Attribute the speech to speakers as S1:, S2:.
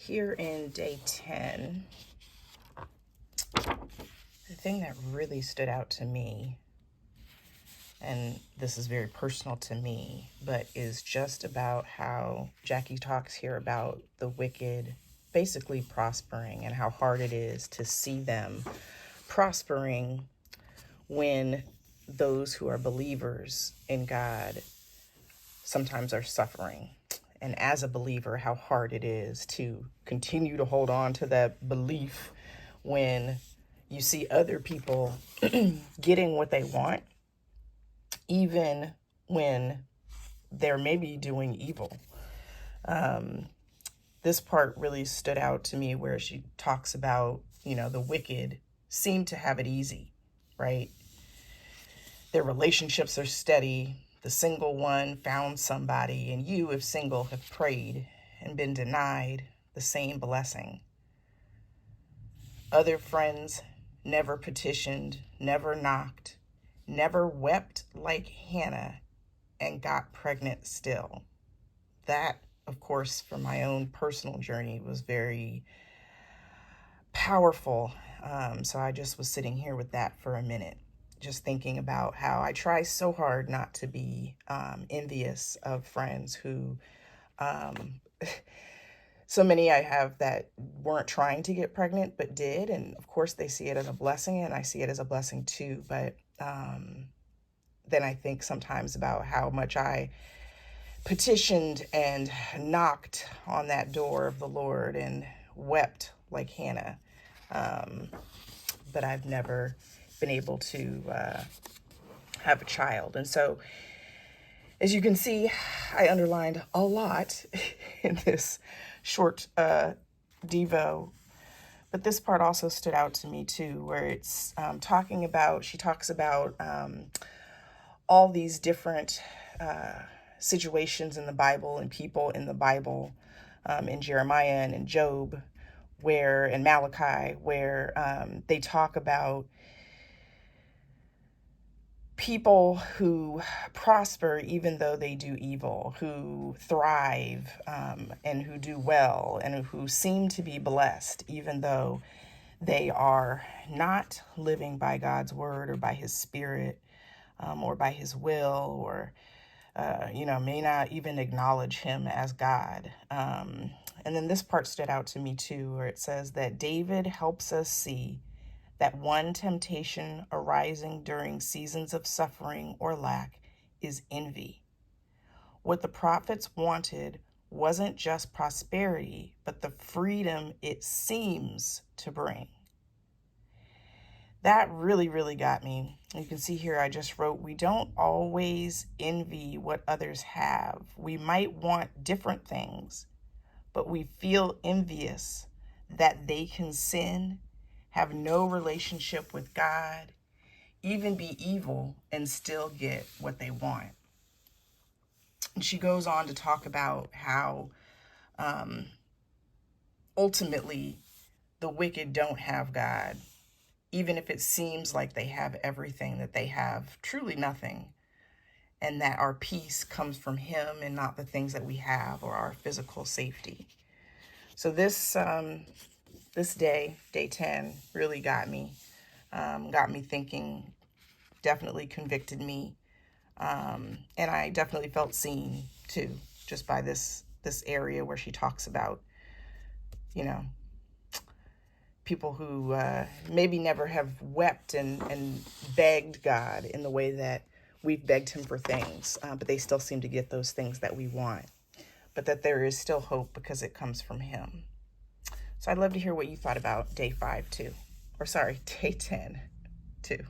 S1: here in day 10, the thing that really stood out to me, and this is very personal to me, but is just about how Jackie talks here about the wicked basically prospering and how hard it is to see them prospering when those who are believers in God sometimes are suffering. And as a believer, how hard it is to continue to hold on to that belief when you see other people getting what they want, even when they're maybe doing evil. This part really stood out to me where she talks about, the wicked seem to have it easy, right? Their relationships are steady. The single one found somebody, and you, if single, have prayed and been denied the same blessing. Other friends never petitioned, never knocked, never wept like Hannah, and got pregnant still. That, of course, for my own personal journey was very powerful. So I just was sitting here with that for a minute, just thinking about how I try so hard not to be envious of friends who, so many I have that weren't trying to get pregnant but did. And of course they see it as a blessing, and I see it as a blessing too. But then I think sometimes about how much I petitioned and knocked on that door of the Lord and wept like Hannah. But I've never been able to have a child. And so, as you can see, I underlined a lot in this short Devo. But this part also stood out to me too, where it's she talks about all these different situations in the Bible and people in the Bible, in Jeremiah and in Job, in Malachi, where they talk about people who prosper even though they do evil, who thrive and who do well, and who seem to be blessed even though they are not living by God's word or by his spirit, or by his will, or may not even acknowledge him as God. And then this part stood out to me too, where it says that David helps us see that one temptation arising during seasons of suffering or lack is envy. What the prophets wanted wasn't just prosperity, but the freedom it seems to bring. That really, really got me. You can see here I just wrote, we don't always envy what others have. We might want different things, but we feel envious that they can sin, have no relationship with God, even be evil, and still get what they want. And she goes on to talk about how ultimately the wicked don't have God. Even if it seems like they have everything, that they have truly nothing, and that our peace comes from him and not the things that we have or our physical safety. So this day 10, really got me thinking, definitely convicted me, and I definitely felt seen too, just by this area where she talks about, people who maybe never have wept and begged God in the way that we've begged him for things, but they still seem to get those things that we want, but that there is still hope because it comes from him. So I'd love to hear what you thought about day 5 too, or sorry, day 10 too.